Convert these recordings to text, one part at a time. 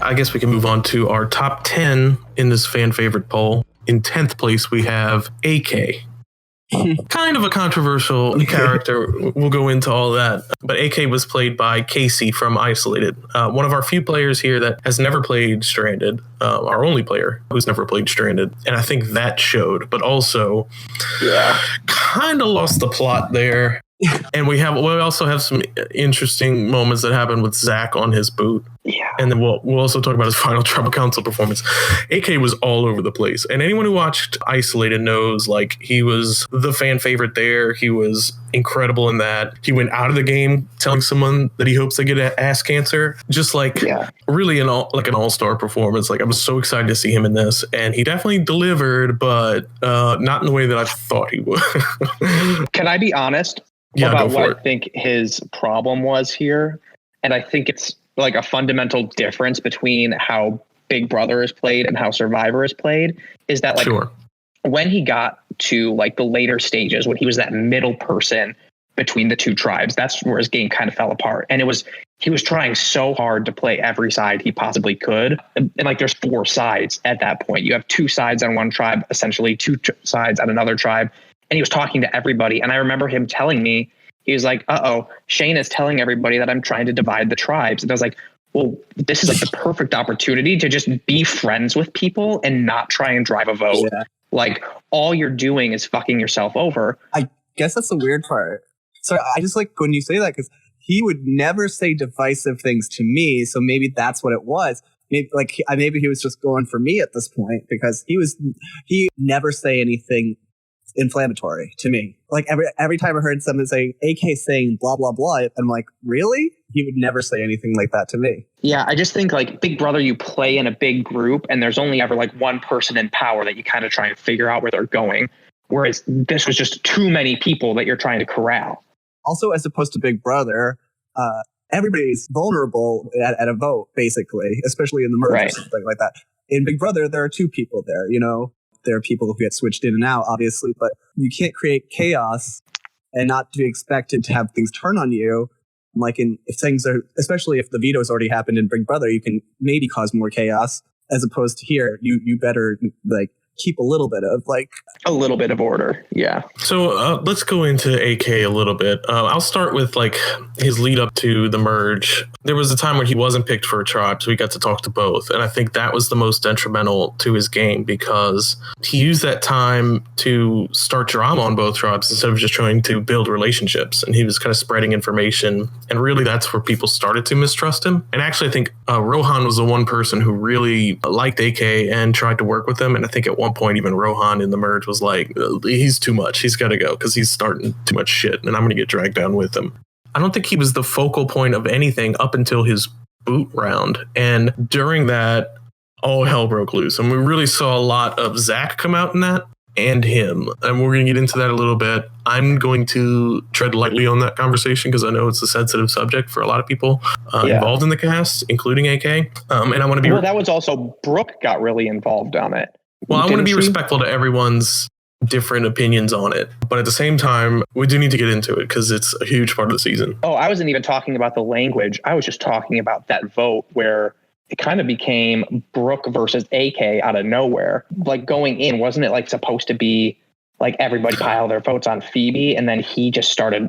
I guess we can move on to our top 10 in this fan favorite poll. In 10th place, we have AK. Kind of a controversial character. We'll go into all that. But AK was played by Casey from Isolated. One of our few players here that has never played Stranded. Our only player who's never played Stranded. And I think that showed. But also, kind of lost the plot there. And we also have some interesting moments that happen with Zach on his boot. Yeah. And then we'll also talk about his final Tribal Council performance. AK was all over the place. And anyone who watched Isolated knows, like, he was the fan favorite there. He was incredible in that. He went out of the game telling someone that he hopes they get ass cancer. Just really an all-star performance. Like, I was so excited to see him in this. And he definitely delivered, but not in the way that I thought he would. Can I be honest? About what I think his problem was here. And I think it's like a fundamental difference between how Big Brother is played and how Survivor is played is that when he got to like the later stages, when he was that middle person between the two tribes, that's where his game kind of fell apart. And he was trying so hard to play every side he possibly could. And like, there's 4 sides at that point. You have 2 sides on one tribe, essentially 2 sides on another tribe. And he was talking to everybody. And I remember him telling me, he was like, Shane is telling everybody that I'm trying to divide the tribes. And I was like, well, this is like the perfect opportunity to just be friends with people and not try and drive a vote. Yeah. Like, all you're doing is fucking yourself over. I guess that's the weird part. So I just like when you say that, because he would never say divisive things to me. So maybe that's what it was. Maybe he was just going for me at this point, because he never say anything inflammatory to me. Like every time I heard someone say AK saying blah blah blah, I'm like, really? He would never say anything like that to me. Yeah, I just think like Big Brother, you play in a big group and there's only ever like one person in power that you kind of try and figure out where they're going. Whereas this was just too many people that you're trying to corral. Also, as opposed to Big Brother, everybody's vulnerable at a vote, basically, especially in the merge or something like that. In Big Brother, there are 2 people there, you know. There are people who get switched in and out, obviously, but you can't create chaos and not be expected to have things turn on you. Like if things are, especially if the veto's already happened in Big Brother, you can maybe cause more chaos. As opposed to here, you better like keep a little bit of order. Yeah. So let's go into AK a little bit. I'll start with like his lead up to the merge. There was a time when he wasn't picked for a tribe, so we got to talk to both. And I think that was the most detrimental to his game, because he used that time to start drama on both tribes instead of just trying to build relationships. And he was kind of spreading information. And really, that's where people started to mistrust him. And actually, I think Rohan was the one person who really liked AK and tried to work with him. And I think at one point, even Rohan in the merge was like, he's too much. He's got to go because he's starting too much shit. And I'm going to get dragged down with him. I don't think he was the focal point of anything up until his boot round. And during that, all hell broke loose. And we really saw a lot of Zach come out in that and him. And we're going to get into that a little bit. I'm going to tread lightly on that conversation because I know it's a sensitive subject for a lot of people involved in the cast, including AK. And I want to be... Well, that was also Brooke got really involved on it. Well, I want to be respectful to everyone's different opinions on it. But at the same time, we do need to get into it because it's a huge part of the season. Oh, I wasn't even talking about the language. I was just talking about that vote where it kind of became Brooke versus AK out of nowhere. Like going in, wasn't it like supposed to be like everybody piled their votes on Phoebe and then he just started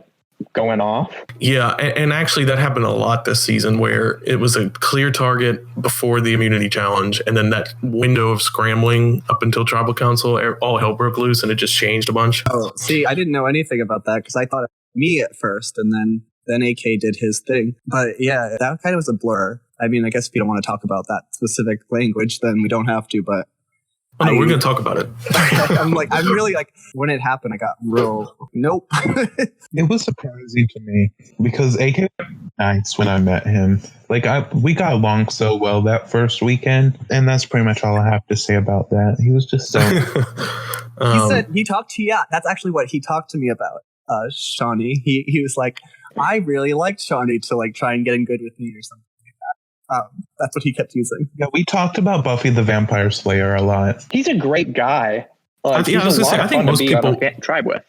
going off? Yeah, and actually that happened a lot this season where it was a clear target before the immunity challenge, and then that window of scrambling up until Tribal Council, all hell broke loose and it just changed a bunch. Oh, see, I didn't know anything about that because I thought it was me at first, and then AK did his thing. But yeah, that kind of was a blur. I mean, I guess if you don't want to talk about that specific language, then we don't have to, but oh, no, we're going to talk about it. I'm really like, when it happened, I got real, nope. It was surprising to me because AK was nice when I met him. Like, we got along so well that first weekend, and that's pretty much all I have to say about that. He was just so... He talked to, that's actually what he talked to me about. Shonee. He was like, I really liked Shonee to like try and get in good with me or something like that. That's what he kept using. Yeah, we talked about Buffy the Vampire Slayer a lot. He's a great guy. I think most people tribe with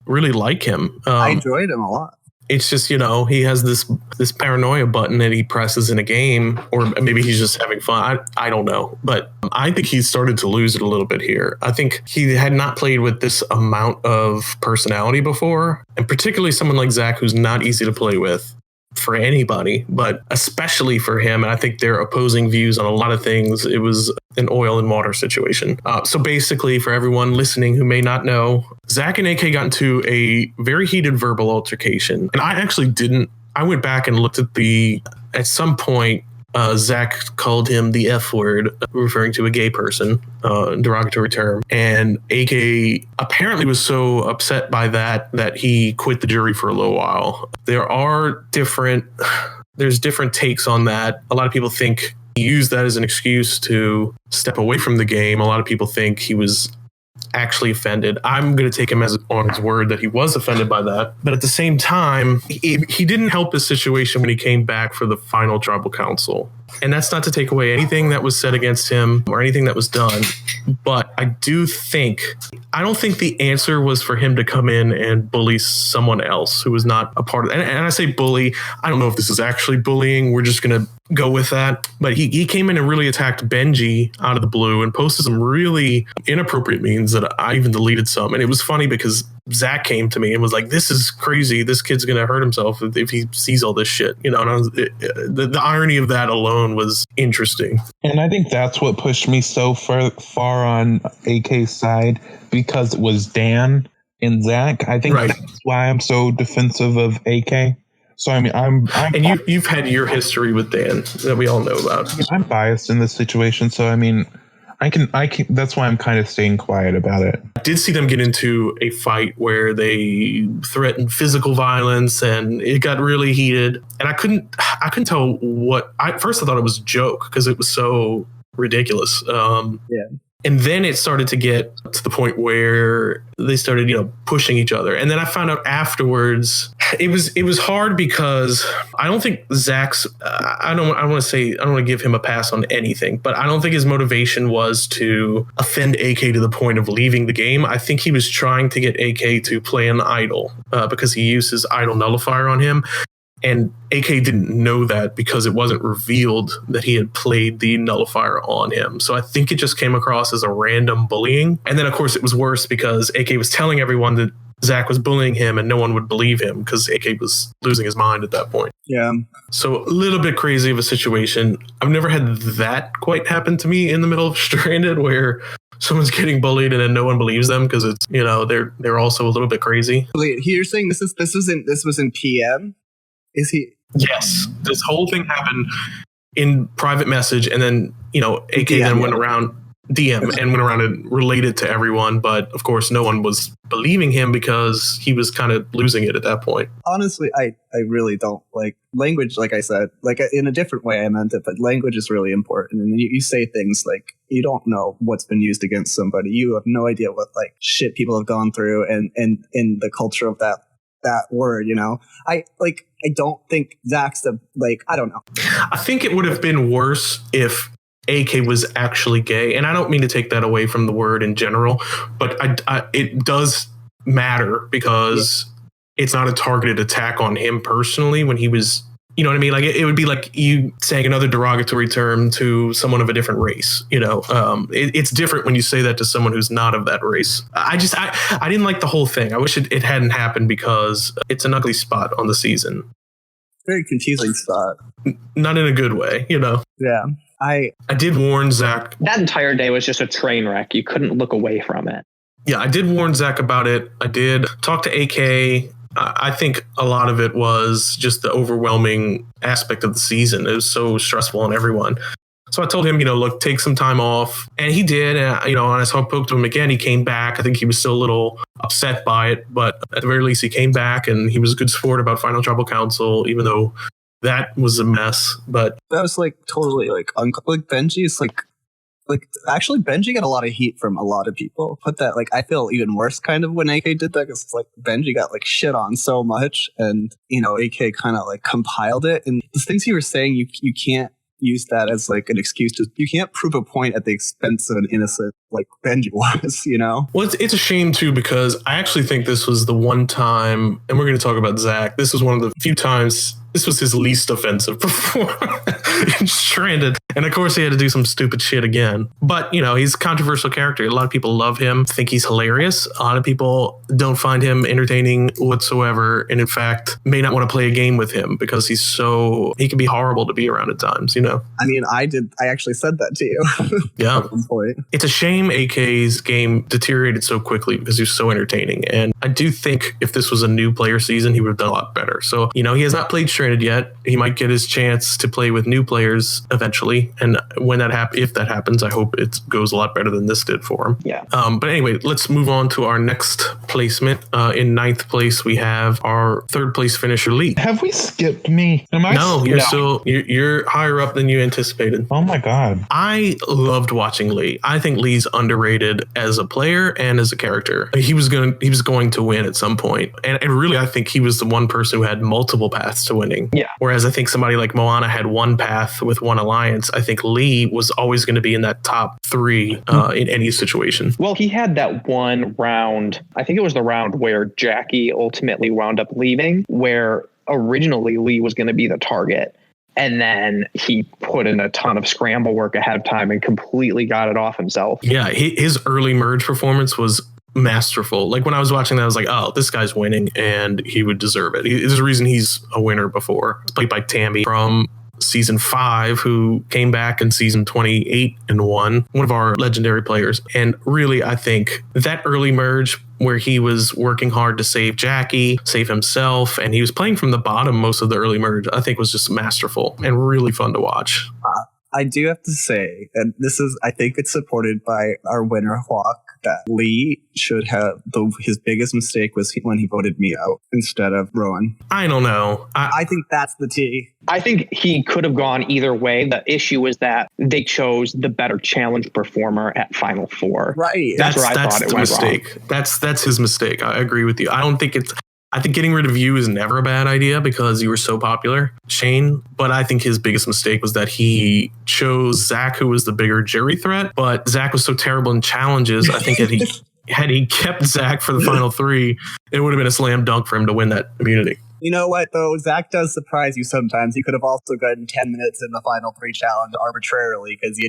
really like him. I enjoyed him a lot. It's just, he has this paranoia button that he presses in a game, or maybe he's just having fun. I don't know. But I think he's started to lose it a little bit here. I think he had not played with this amount of personality before, and particularly someone like Zach, who's not easy to play with for anybody, but especially for him. And I think their opposing views on a lot of things, it was an oil and water situation. So basically, for everyone listening who may not know, Zach and AK got into a very heated verbal altercation. And I actually I went back and looked at some point, Zach called him the F word, referring to a gay person, derogatory term. And AK apparently was so upset by that he quit the jury for a little while. There's different takes on that. A lot of people think he used that as an excuse to step away from the game. A lot of people think he was actually offended. I'm going to take him on his word that he was offended by that. But at the same time, he didn't help his situation when he came back for the final tribal council. And that's not to take away anything that was said against him or anything that was done. But I don't think the answer was for him to come in and bully someone else who was not a part of it. And I say bully, I don't know if this is actually bullying. We're just going to go with that. But he came in and really attacked Benji out of the blue and posted some really inappropriate memes that I even deleted some. And it was funny because Zach came to me and was like, this is crazy. This kid's going to hurt himself if he sees all this shit. And the irony of that alone was interesting. And I think that's what pushed me so far on AK's side, because it was Dan and Zach. I think that's why I'm so defensive of AK. So, I mean, and you've had your history with Dan that we all know about. I'm biased in this situation. So, I mean, I can, that's why I'm kind of staying quiet about it. I did see them get into a fight where they threatened physical violence and it got really heated. And I couldn't tell first I thought it was a joke because it was so ridiculous. And then it started to get to the point where they started, pushing each other. And then I found out afterwards, it was hard because I don't think Zach's, I don't want to give him a pass on anything, but I don't think his motivation was to offend AK to the point of leaving the game. I think he was trying to get AK to play an idol because he used his idol nullifier on him. And AK didn't know that because it wasn't revealed that he had played the nullifier on him. So I think it just came across as a random bullying. And then, of course, it was worse because AK was telling everyone that Zach was bullying him and no one would believe him because AK was losing his mind at that point. Yeah. So a little bit crazy of a situation. I've never had that quite happen to me in the middle of Stranded where someone's getting bullied and then no one believes them because it's, they're also a little bit crazy. Wait, you're saying this was in PM? Is he? Yes. This whole thing happened in private message, and then AK then went around DM and went around and related to everyone, but of course no one was believing him because he was kind of losing it at that point. Honestly, I really don't like language. Like I said, like in a different way I meant it, but language is really important. And you say things like you don't know what's been used against somebody. You have no idea what like shit people have gone through and in the culture of that word, I don't think Zach's I don't know. I think it would have been worse if AK was actually gay. And I don't mean to take that away from the word in general, but it does matter because it's not a targeted attack on him personally when he was, you know what I mean? Like it would be like you saying another derogatory term to someone of a different race, it's different when you say that to someone who's not of that race. I didn't like the whole thing. I wish it hadn't happened because it's an ugly spot on the season. Very confusing spot. Not in a good way, Yeah. I did warn Zach. That entire day was just a train wreck. You couldn't look away from it. Yeah, I did warn Zach about it. I did talk to AK. I think a lot of it was just the overwhelming aspect of the season. It was so stressful on everyone. So I told him, look, take some time off. And he did. And, and I spoke to him again. He came back. I think he was still a little upset by it. But at the very least, he came back and he was a good sport about Final Tribal Council, even though that was a mess. But that was totally like Benji's Like, actually, Benji got a lot of heat from a lot of people. Put that, like, I feel even worse kind of when AK did that, because it's like Benji got like shit on so much, and AK kind of like compiled it. And the things you were saying, you can't use that as like an excuse to, you can't prove a point at the expense of an innocent like Benji was, Well, it's a shame too, because I actually think this was the one time, and we're going to talk about Zach. This was one of the few times. This was his least offensive performance in Stranded. And of course, he had to do some stupid shit again. But, he's a controversial character. A lot of people love him, think he's hilarious. A lot of people don't find him entertaining whatsoever. And in fact, may not want to play a game with him because he can be horrible to be around at times, I mean, I actually said that to you. Yeah. At one point. It's a shame AK's game deteriorated so quickly because he was so entertaining. And I do think if this was a new player season, he would have done a lot better. So, he has not played Stranded yet. He might get his chance to play with new players eventually. And when if that happens, I hope it goes a lot better than this did for him. Yeah. But anyway, let's move on to our next placement. In 9th place, we have our 3rd place finisher, Lee. Have we skipped me? No, you're higher up than you anticipated. Oh my God. I loved watching Lee. I think Lee's underrated as a player and as a character. He was going to win at some point. And really, I think he was the one person who had multiple paths to winning. Yeah. Whereas I think somebody like Moana had one path with one alliance. I think Lee was always going to be in that top 3 in any situation. Well, he had that one round. I think it was the round where Jackie ultimately wound up leaving, where originally Lee was going to be the target. And then he put in a ton of scramble work ahead of time and completely got it off himself. Yeah, his early merge performance was masterful. Like when I was watching that, I was like, oh, this guy's winning and he would deserve it. There's a reason he's a winner before. It's played by Tammy from season 5, who came back in season 28 and won, one of our legendary players. And really, I think that early merge where he was working hard to save Jackie, save himself, and he was playing from the bottom most of the early merge, I think was just masterful and really fun to watch. I do have to say, and I think it's supported by our winner, Hawk, that Lee should have, his biggest mistake was when he voted me out instead of Rowan. I don't know. I think that's the T. I think he could have gone either way. The issue is that they chose the better challenge performer at Final 4. Right. That's where I thought it went mistake. Wrong. That's his mistake. I agree with you. I think getting rid of you is never a bad idea because you were so popular, Shane. But I think his biggest mistake was that he chose Zach, who was the bigger jury threat. But Zach was so terrible in challenges. I think that had he kept Zach for the final 3, it would have been a slam dunk for him to win that immunity. You know what, though? Zach does surprise you sometimes. He could have also gotten 10 minutes in the final 3 challenge arbitrarily because,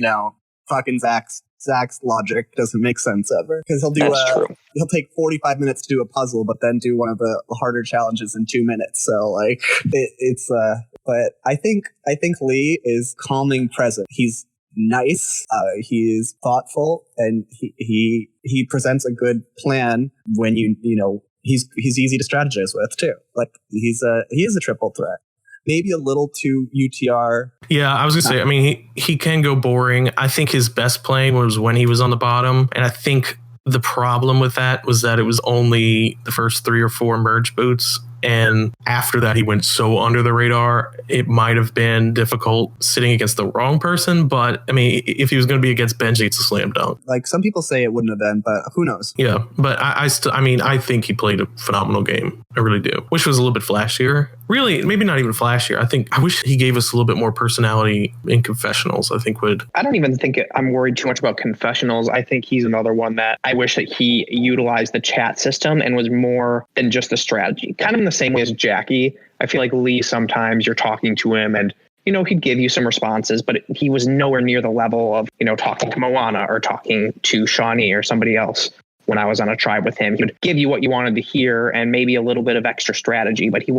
fucking Zach's logic doesn't make sense ever. Because he'll take 45 minutes to do a puzzle, but then do one of the harder challenges in 2 minutes. So but I think Lee is calming present. He's nice. He is thoughtful, and he presents a good plan when he's easy to strategize with too. Like he is a triple threat. Maybe a little too UTR. Yeah, I was going to say, I mean, he can go boring. I think his best playing was when he was on the bottom. And I think the problem with that was that it was only the first 3 or 4 merge boots. And after that, he went so under the radar, it might have been difficult sitting against the wrong person. But I mean, if he was going to be against Benji, it's a slam dunk. Like some people say it wouldn't have been, but who knows? Yeah, but I think he played a phenomenal game. I really do. Wish it was a little bit flashier. Really, maybe not even flashier. I wish he gave us a little bit more personality in confessionals. I don't even think I'm worried too much about confessionals. I think he's another one that I wish that he utilized the chat system and was more than just a strategy. Kind of in the same way as Jackie. I feel like Lee, sometimes you're talking to him and, he'd give you some responses, but he was nowhere near the level of, talking to Moana or talking to Shonee or somebody else. When I was on a tribe with him, he would give you what you wanted to hear and maybe a little bit of extra strategy, but he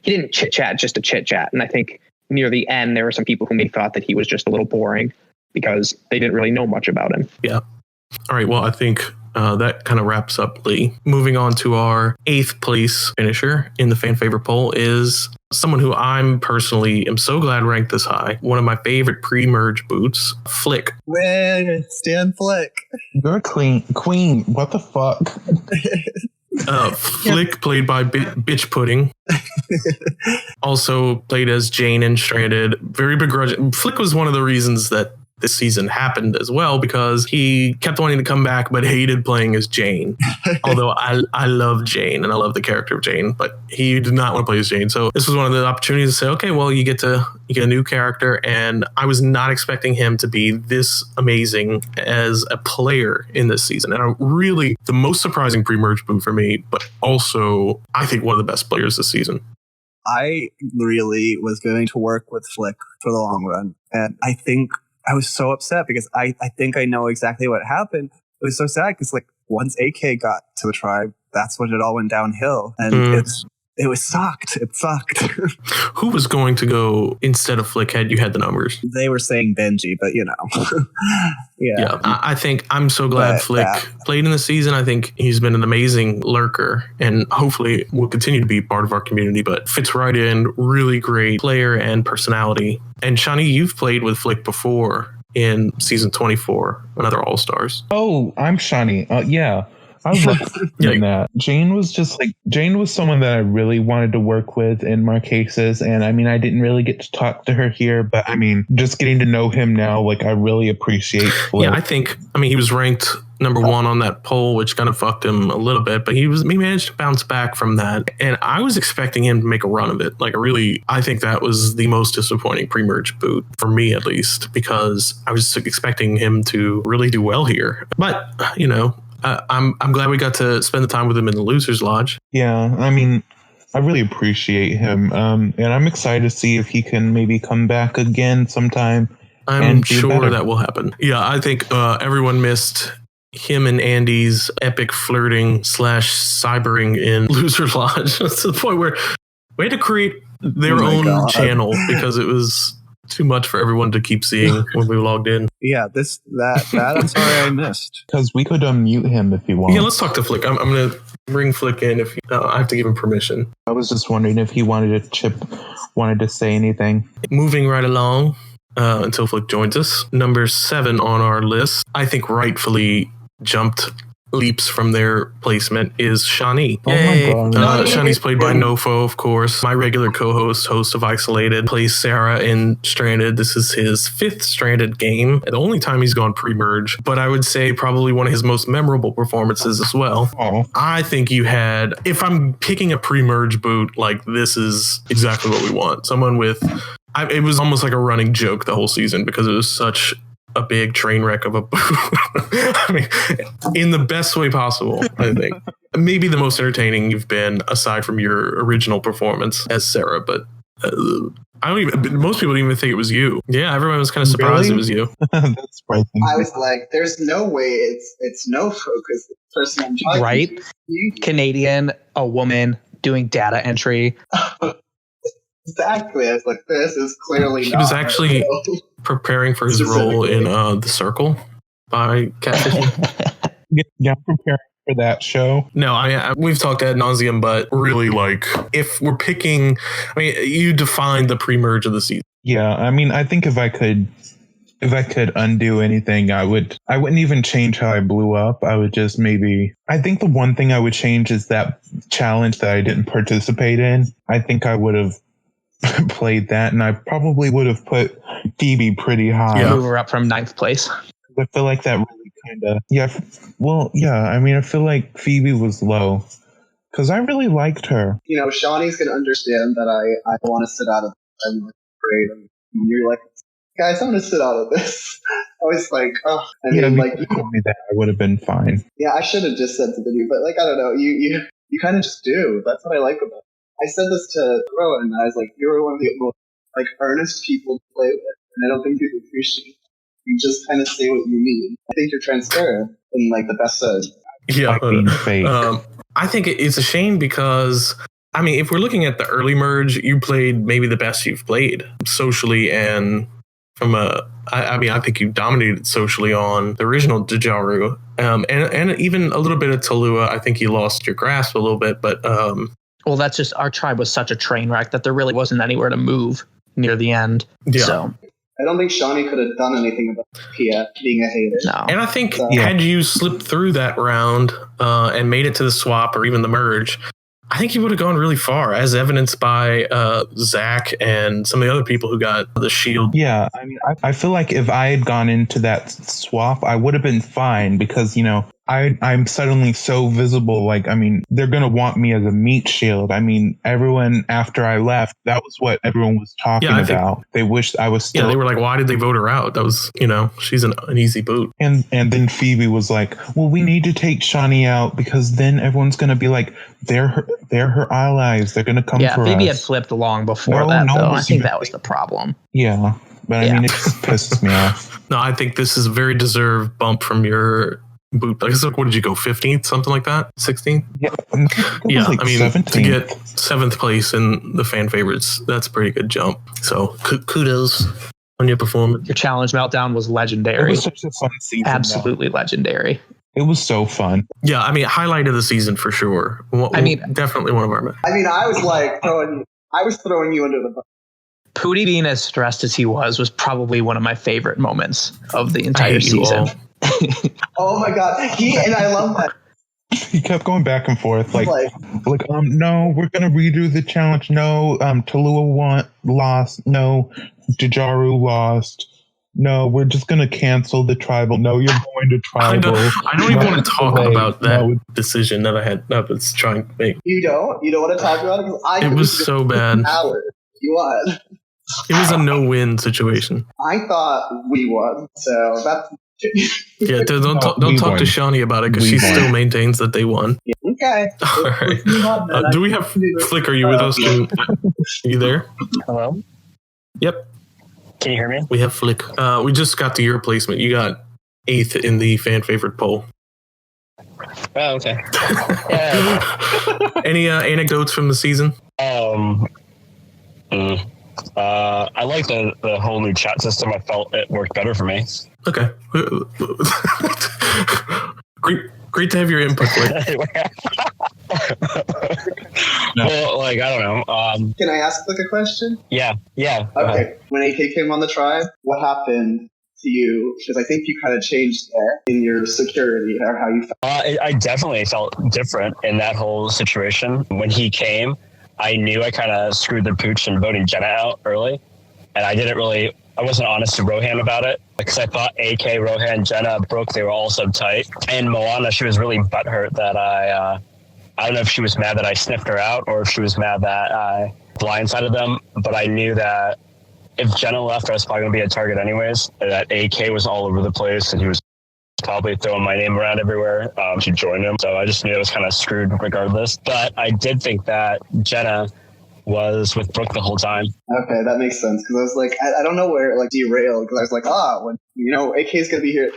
didn't chit chat just to chit chat. And I think near the end, there were some people who maybe thought that he was just a little boring because they didn't really know much about him. Yeah. All right. Well, I think that kind of wraps up Lee. Moving on to our 8th place finisher in the fan favorite poll is someone who I'm personally am so glad ranked this high. One of my favorite pre-merge boots, Flick. Stan Flick. You're a queen. What the fuck? Flick, played by Bitch Pudding. Also played as Jane in Stranded. Very begrudging. Flick was one of the reasons that this season happened as well, because he kept wanting to come back but hated playing as Jane. Although I love Jane and I love the character of Jane, but he did not want to play as Jane. So this was one of the opportunities to say, okay, well, you get a new character, and I was not expecting him to be this amazing as a player in this season. And really the most surprising pre-merge boot for me, but also I think one of the best players this season. I really was going to work with Flick for the long run. And I think I was so upset because I think I know exactly what happened. It was so sad because like once AK got to the tribe, that's when it all went downhill. And it was sucked. It sucked. Who was going to go instead of Flick had you had the numbers? They were saying Benji, but you know. Yeah. I think I'm so glad Flick played in the season. I think he's been an amazing lurker and hopefully will continue to be part of our community, but fits right in. Really great player and personality. And Shonee, you've played with Flick before in season 24, another All-Stars. Oh, I'm Shonee. Yeah. I love that. Jane was someone that I really wanted to work with in Marquesas. And I mean, I didn't really get to talk to her here, but I mean, just getting to know him now, like I really appreciate Flip. Yeah, he was ranked number 1 on that poll, which kind of fucked him a little bit, but he managed to bounce back from that. And I was expecting him to make a run of it. Like I think that was the most disappointing pre-merge boot for me, at least, because I was expecting him to really do well here. But, you know, I'm glad we got to spend the time with him in the Losers Lodge. Yeah, I mean, I really appreciate him. And I'm excited to see if he can maybe come back again sometime. I'm sure that will happen. Yeah, I think everyone missed him and Andy's epic flirting / cybering in Loser Lodge. That's the point where we had to create their own channel because it was too much for everyone to keep seeing when we logged in. Yeah, that I'm sorry I missed. Because we could unmute him if he wants. Yeah, let's talk to Flick. I'm going to bring Flick in if I have to give him permission. I was just wondering if he wanted to say anything. Moving right along until Flick joins us. Number 7 on our list, I think rightfully jumped leaps from their placement, is Shonee. Oh my God. Shonee's played by Nofo, of course. My regular co-host, host of Isolated, plays Sarah in Stranded. This is his 5th Stranded game, the only time he's gone pre-merge, but I would say probably one of his most memorable performances as well. Oh. I think you had, if I'm picking a pre-merge boot, like this is exactly what we want. Someone with, it was almost like a running joke the whole season because it was such a big train wreck of a boot. I mean, in the best way possible, I think. Maybe the most entertaining you've been aside from your original performance as Sarah, but most people didn't even think it was you. Yeah, everyone was kind of surprised it was you. That's right. I was like, there's no way it's no focus. The person I'm talking right? to. Canadian, a woman doing data entry. Exactly. I was like, this is clearly he was actually preparing for his role in The Circle by Catfishing. Yeah, preparing for that show. No, we've talked ad nauseum, but really, like, if we're picking, you defined the pre-merge of the season. Yeah, I mean, I think if I could undo anything, I wouldn't even change how I blew up. I would just I think the one thing I would change is that challenge that I didn't participate in. I think I would have played that, and I probably would have put Phoebe pretty high. Yeah, move her up from 9th place. I feel like that really kind of I feel like Phoebe was low because I really liked her. You know, Shawnee's gonna understand that I want to sit out of this. I'm like, great, and you're like, guys, I'm gonna sit out of this. I was like, oh, if you told me that, I would have been fine. Yeah, I should have just said to you, but like, I don't know, you kind of just do. That's what I like about it. I said this to Rowan, and I was like, you're one of the most like earnest people to play with, and I don't think people appreciate it. You just kind of say what you mean. I think you're transparent in like the best sense. Yeah, I think it's a shame because if we're looking at the early merge, you played maybe the best you've played socially, and from I think you dominated socially on the original Dajaru, and even a little bit of Talua. I think you lost your grasp a little bit, but well, that's just our tribe was such a train wreck that there really wasn't anywhere to move near the end. Yeah. So I don't think Shonee could have done anything about Pia being a hater. No. And I think had you slipped through that round and made it to the swap or even the merge, I think he would have gone really far, as evidenced by Zach and some of the other people who got the shield. Yeah, I mean, I feel like if I had gone into that swap, I would have been fine because, I'm suddenly so visible. Like, I mean, they're going to want me as a meat shield. I mean, everyone after I left, that was what everyone was talking about. They wished I was still. Yeah, they were like, why did they vote her out? That was, she's an easy boot. And then Phoebe was like, well, we need to take Shonee out because then everyone's going to be like, they're her allies. They're going to come for us. Yeah, Phoebe had flipped long before that, though. I think that was the problem. Yeah, but I mean, it just pisses me off. No, I think this is a very deserved bump from your boot. I guess, what did you go, 15th, something like that? 16th? Yeah, I mean, 17th. To get 7th place in the fan favorites, that's a pretty good jump. So kudos on your performance. Your challenge meltdown was legendary. It was such a fun season. Absolutely legendary. It was so fun. Yeah, I mean, highlight of the season for sure. Definitely one of our. I mean, I was like throwing you under the bus. Poody being as stressed as he was probably one of my favorite moments of the entire season. Oh my god, and I love that. He kept going back and forth, no, we're gonna redo the challenge. No, Tallulah lost. No, Jajaru lost. No, we're just gonna cancel the tribal. No, you're going to tribal. I don't even want to talk about that decision that I was trying to make. You don't want to talk about it? It was so bad. You won. It was a no-win situation. I thought we won, so that's. Yeah, don't talk to Shonee about it because she still maintains that they won. Yeah, okay. All right. Do we have Flick? Are you with us? Are you there? Hello? Yep. Can you hear me? We have Flick. We just got to your placement. You got 8th in the fan favorite poll. Oh, okay. Yeah. Any anecdotes from the season? I like the whole new chat system. I felt it worked better for me. Okay. Great to have your input. Well, I don't know. Can I ask a question? Yeah. Okay. When AK came on the tribe, what happened to you? Because I think you kind of changed there in your security or how you felt. I definitely felt different in that whole situation. When he came, I knew I kind of screwed the pooch in voting Jenna out early. And I wasn't honest to Rohan about it because I thought AK, Rohan, Jenna, Brooke, they were all so tight. And Moana, she was really butthurt that I don't know if she was mad that I sniffed her out or if she was mad that I blindsided them. But I knew that if Jenna left, I was probably going to be a target anyways. That AK was all over the place and he was probably throwing my name around everywhere to join him. So I just knew I was kind of screwed regardless. But I did think that Jenna was with Brooke the whole time. Okay, that makes sense. Because I was like, I don't know where it derailed. Because I was like, when AK's going to be here,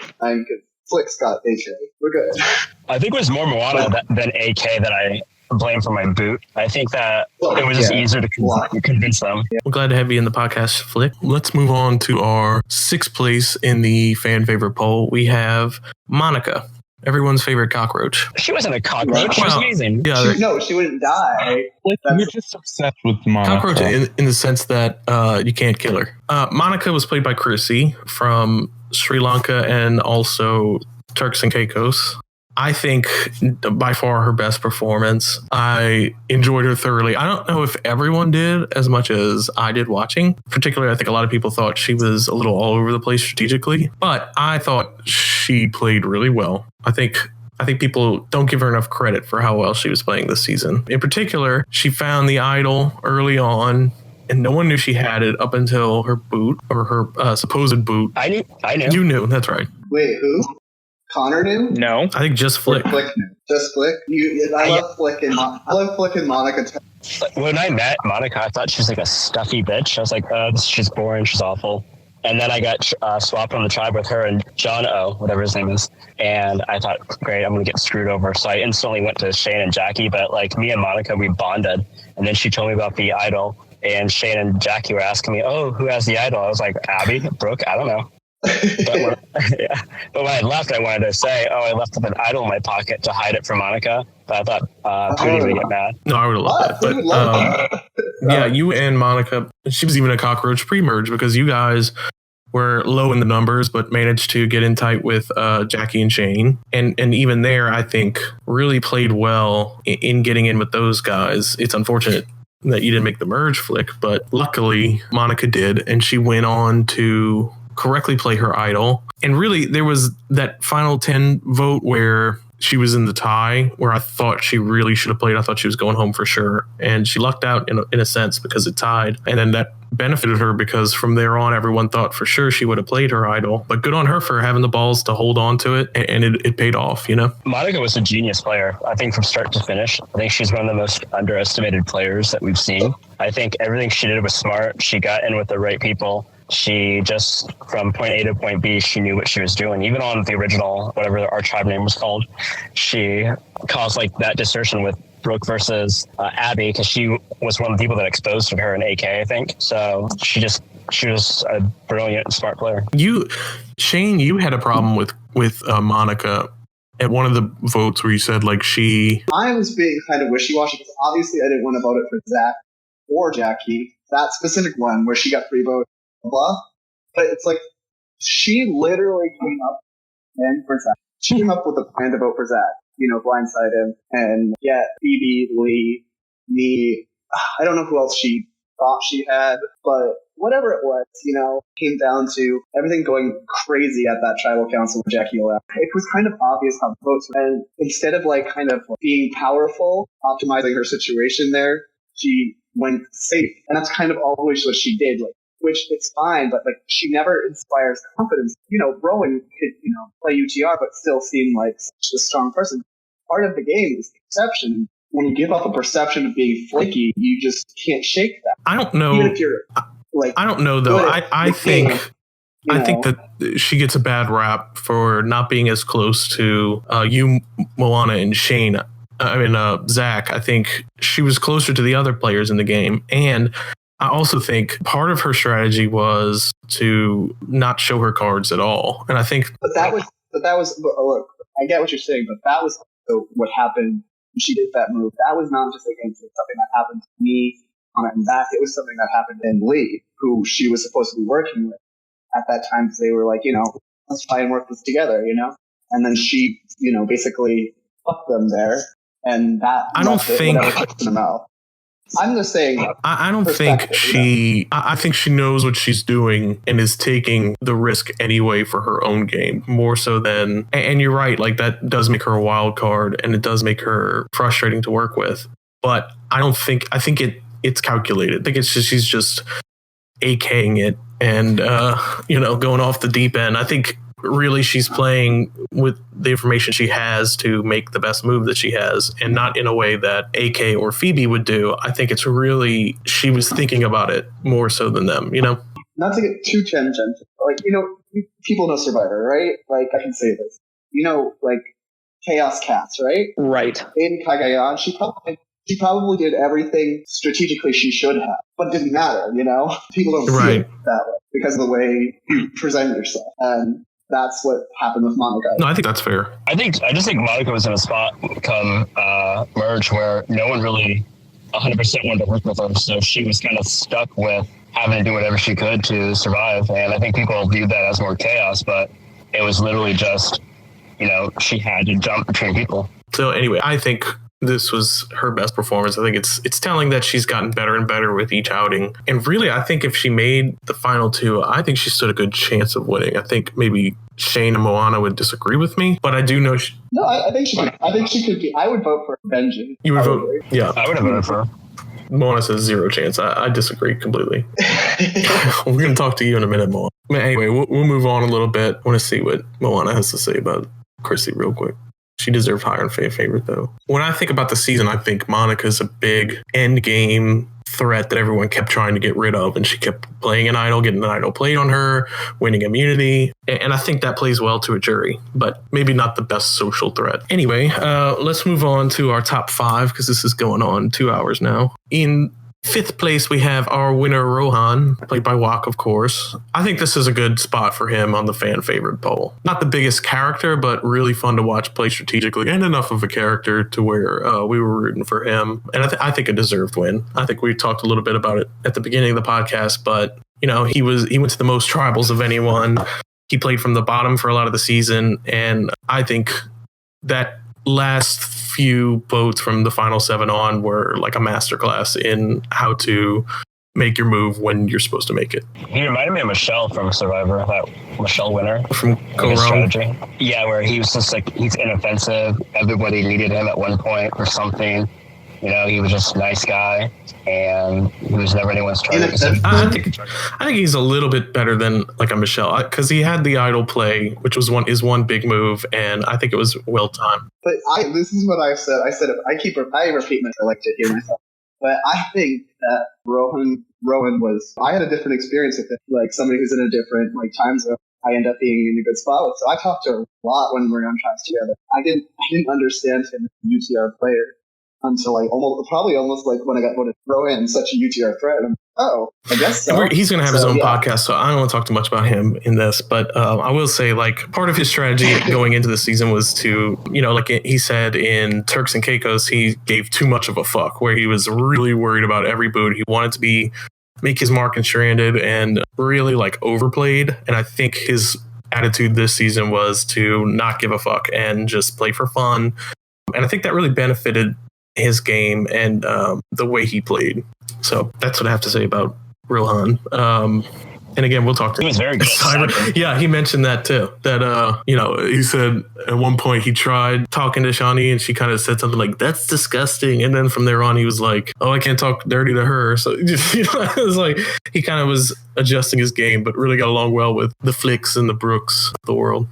Flick's got AK. We're good. I think it was more Moana than AK that I blame for my boot. I think that it was just easier to convince them. Yeah. We're glad to have you in the podcast, Flick. Let's move on to our 6th place in the fan favorite poll. We have Monika, everyone's favorite cockroach. She wasn't a cockroach. She was amazing. Yeah, she wouldn't die. You're just obsessed with Monika. Cockroach in the sense that you can't kill her. Monika was played by Chrissy from Sri Lanka and also Turks and Caicos. I think by far her best performance. I enjoyed her thoroughly. I don't know if everyone did as much as I did watching. Particularly, I think a lot of people thought she was a little all over the place strategically, but I thought she played really well. I think people don't give her enough credit for how well she was playing this season. In particular, she found the idol early on, and no one knew she had it up until her boot or her supposed boot. I knew. You knew. That's right. Wait, who? Connor knew? No. I think just Flick. Flick knew. Just Flick? I love Flick and Monika. When I met Monika, I thought she was like a stuffy bitch. I was like, she's boring. She's awful. And then I got swapped on the tribe with her and John O, whatever his name is. And I thought, great, I'm going to get screwed over. So I instantly went to Shane and Jackie. But me and Monika, we bonded. And then she told me about the idol. And Shane and Jackie were asking me, who has the idol? I was like, Abby, Brooke, I don't know. But when I left, I wanted to say, I left with an idol in my pocket to hide it from Monika. But I thought Poody would get mad. No, I would have loved that. But yeah, you and Monika, she was even a cockroach pre-merge because you guys were low in the numbers, but managed to get in tight with Jackie and Shane. And even there, I think really played well in getting in with those guys. It's unfortunate that you didn't make the merge flick, but luckily Monika did, and she went on to correctly play her idol. And really, there was that final 10 vote where she was in the tie, where I thought she really should have played. I thought she was going home for sure. And she lucked out in a sense because it tied. And then that benefited her because from there on, everyone thought for sure she would have played her idol. But good on her for having the balls to hold on to it. And it paid off, you know? Monika was a genius player, I think, from start to finish. I think she's one of the most underestimated players that we've seen. I think everything she did was smart. She got in with the right people. She just, from point A to point B, she knew what she was doing. Even on the original, whatever our tribe name was called, she caused like that distortion with Brooke versus Abby, because she was one of the people that exposed her in AK, I think. So she was a brilliant, smart player. Shane, you had a problem with Monika at one of the votes where you said like I was being kind of wishy-washy because obviously I didn't want to vote it for Zach or Jackie. That specific one where she got 3 votes. Blah. But it's like she literally came up for Zach. She came up with a plan to vote for Zach, blindside him and get Phoebe, Lee, me. I don't know who else she thought she had, but whatever it was, came down to everything going crazy at that tribal council with Jackie left. It was kind of obvious how the votes went. And instead of like kind of being powerful, optimizing her situation there, she went safe. And that's kind of always what she did. Like, which it's fine, but like she never inspires confidence. Rowan could, play UTR, but still seem like such a strong person. Part of the game is perception. When you give up a perception of being flaky, you just can't shake that. I don't know. Even if you're like, I don't know though. I think that she gets a bad rap for not being as close to you, Moana, and Shane. Zach. I think she was closer to the other players in the game, and I also think part of her strategy was to not show her cards at all. And I think look, I get what you're saying, but that was also what happened when she did that move. That was not just against something that happened to me on it and back. It was something that happened in Lee, who she was supposed to be working with at that time, because they were like, let's try and work this together, and then she, basically fucked them there. And that I don't think them out. I'm just saying. I don't think I think she knows what she's doing and is taking the risk anyway for her own game more so than. And you're right, like that does make her a wild card and it does make her frustrating to work with. But I think it's calculated. I think it's just she's just AKing it and going off the deep end. I think really she's playing with the information she has to make the best move that she has, and not in a way that AK or Phoebe would do. I think it's really she was thinking about it more so than them, Not to get too tangential, like people know Survivor, right? Like I can say this, like Chaos Cats, right? Right. In Cagayan, she probably did everything strategically she should have, but it didn't matter, People don't see it that way because of the way you present yourself. And that's what happened with Monika. No, I think that's fair. I just think Monika was in a spot come merge where no one really 100% wanted to work with her. So she was kind of stuck with having to do whatever she could to survive. And I think people viewed that as more chaos, but it was literally just, she had to jump between people. So anyway, I think this was her best performance. I think it's telling that she's gotten better and better with each outing. And really, I think if she made the final 2, I think she stood a good chance of winning. I think maybe Shane and Moana would disagree with me, but I do know No, I think she could be. I would vote for Benji. You would vote? Yeah. I would have voted for her. Moana says 0 chance. I disagree completely. We're going to talk to you in a minute, Moana. Anyway, we'll move on a little bit. I want to see what Moana has to say about Chrissy real quick. She deserved higher in favorite, though. When I think about the season, I think Monika's a big end game threat that everyone kept trying to get rid of, and she kept playing an idol, getting an idol played on her, winning immunity, and I think that plays well to a jury, but maybe not the best social threat. Anyway, let's move on to our top 5, because this is going on 2 hours now. In 5th place, we have our winner, Rohan, played by Wok, of course. I think this is a good spot for him on the fan favorite poll. Not the biggest character, but really fun to watch play strategically, and enough of a character to where we were rooting for him. And I think a deserved win. I think we talked a little bit about it at the beginning of the podcast, but he went to the most tribals of anyone. He played from the bottom for a lot of the season, and I think that last few boats from the final 7 on were like a masterclass in how to make your move when you're supposed to make it. He reminded me of Michelle from Survivor, that Michelle winner from strategy. Yeah, where he was just like, he's inoffensive. Everybody needed him at one point or something. He was just a nice guy, and he was never anyone's target. I think he's a little bit better than like a Michelle, because he had the idle play, which was one big move, and I think it was well timed. But this is what I've said. I said I repeat myself. I like to hear myself. But I think that Rowan was. I had a different experience with it. Like somebody who's in a different time zone. I end up being in a good spot with. So I talked to her a lot when we were on tribes together. I didn't understand him as a UTR player until almost like when I got voted Rowan such a UTR threat. I guess so. He's going to have his own podcast, so I don't want to talk too much about him in this. But I will say, like, part of his strategy going into the season was to, like he said in Turks and Caicos, he gave too much of a fuck, where he was really worried about every boot. He wanted to make his mark in Stranded and really like overplayed. And I think his attitude this season was to not give a fuck and just play for fun. And I think that really benefited his game and the way he played. So that's what I have to say about Rohan. And again, we'll talk to him. He was very good. Yeah, he mentioned that too. That he said at one point he tried talking to Shonee and she kind of said something like, "That's disgusting." And then from there on, he was like, "Oh, I can't talk dirty to her." So it was like he kind of was adjusting his game, but really got along well with the Flicks and the Brooks of the world.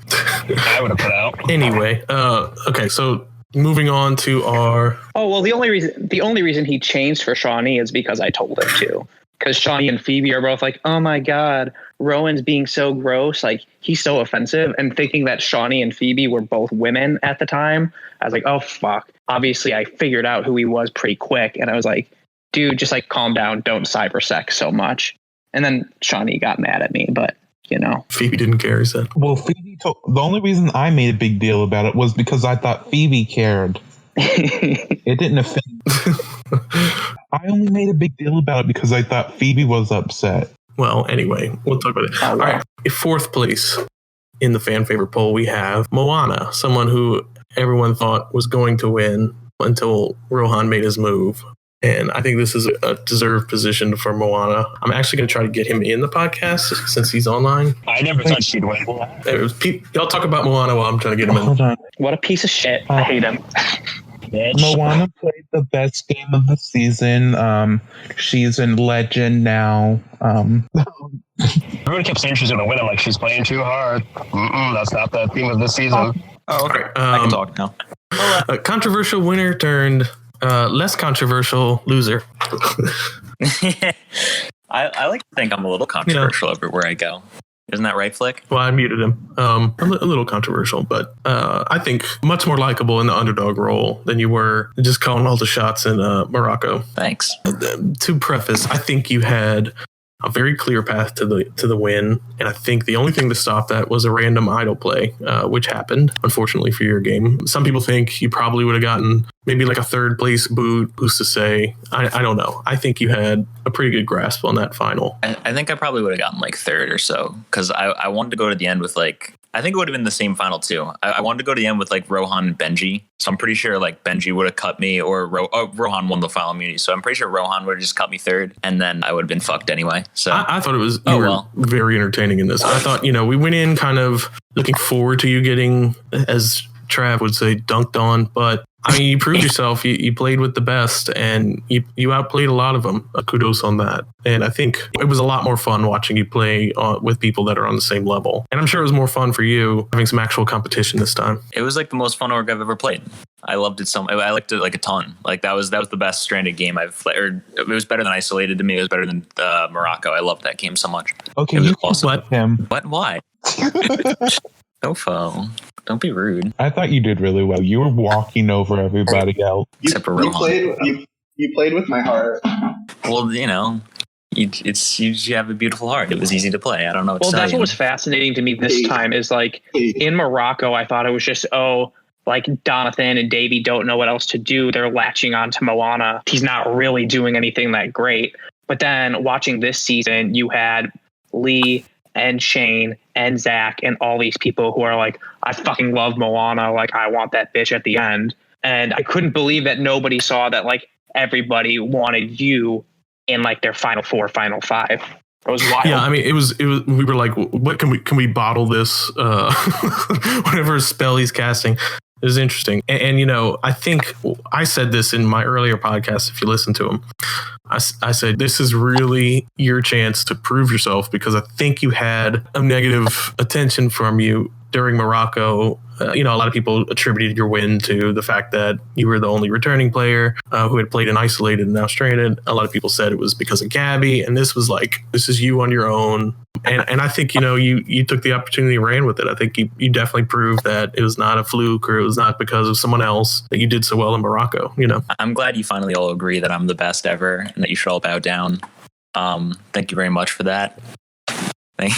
I would have put out anyway. Okay, so. Moving on to our... Oh, well, the only reason he changed for Shonee is because I told him to. Because Shonee and Phoebe are both like, "Oh my God, Rowan's being so gross. Like, he's so offensive." And thinking that Shonee and Phoebe were both women at the time, I was like, oh, fuck. Obviously, I figured out who he was pretty quick. And I was like, dude, just like calm down. Don't cybersex so much. And then Shonee got mad at me, but... Phoebe didn't care, he said. Well, the only reason I made a big deal about it was because I thought Phoebe cared. It didn't offend. I only made a big deal about it because I thought Phoebe was upset. Well, anyway, we'll talk about it. All right. In 4th place in the fan favorite poll, we have Moana, someone who everyone thought was going to win until Rohan made his move. And I think this is a deserved position for Moana. I'm actually going to try to get him in the podcast since he's online. I never thought she'd win. Y'all talk about Moana while I'm trying to get him in. Hold on. What a piece of shit. I hate him. Moana played the best game of the season. She's in Legend now. Everyone kept saying she's going to win. I'm like, she's playing too hard. That's not the theme of the season. Oh, okay. I can talk now. A controversial winner turned... less controversial loser. I like to think I'm a little controversial everywhere I go. Isn't that right, Flick? Well, I muted him. A little controversial, but I think much more likable in the underdog role than you were just calling all the shots in Morocco. Thanks. To preface, I think you had a very clear path to the win, and I think the only thing to stop that was a random idle play, which happened, unfortunately, for your game. Some people think you probably would have gotten maybe like a 3rd place boot. Who's to say? I don't know. I think you had a pretty good grasp on that final. I think I probably would have gotten like 3rd or so, because I wanted to go to the end with like... I think it would have been the same final too. I wanted to go to the end with like Rohan and Benji. So I'm pretty sure like Benji would have cut me, or Rohan won the final immunity. So I'm pretty sure Rohan would have just cut me 3rd, and then I would have been fucked anyway. So I thought it was very entertaining in this. I thought, we went in kind of looking forward to you getting, as Trav would say, dunked on, but I mean, you proved yourself. You played with the best, and you outplayed a lot of them. Kudos on that. And I think it was a lot more fun watching you play with people that are on the same level. And I'm sure it was more fun for you having some actual competition this time. It was like the most fun org I've ever played. I loved it I liked it like a ton. Like that was the best Stranded game I've played. Or it was better than Isolated to me. It was better than Morocco. I loved that game so much. Okay, you awesome. Let him. What? Why? Sofo. Don't be rude. I thought you did really well. You were walking over everybody else. You played with my heart. Well, you have a beautiful heart. It was easy to play. I don't know what to tell that's you. what was fascinating to me this time is like in Morocco, I thought it was just, like Donathan and Davey don't know what else to do. They're latching on to Moana. He's not really doing anything that great. But then watching this season, you had Lee and Shane and Zach and all these people who are like, I fucking love Moana. Like, I want that bitch at the end. And I couldn't believe that nobody saw that, like, everybody wanted you in like their final four, final five. It was wild. Yeah, I mean, it was. We were like, what can we bottle this? Whatever spell he's casting. It was interesting. And you know, I think I said this in my earlier podcast. If you listen to him, I said, this is really your chance to prove yourself, because I think you had a negative attention from you during Morocco. You know, a lot of people attributed your win to the fact that you were the only returning player who had played in Isolated and now Stranded. A lot of people said it was because of Gabby, and this was like, this is you on your own. And I think, you know, you took the opportunity and ran with it. I think you definitely proved that it was not a fluke, or it was not because of someone else that you did so well in Morocco, you know. I'm glad you finally all agree that I'm the best ever and that you should all bow down. Thank you very much for that. I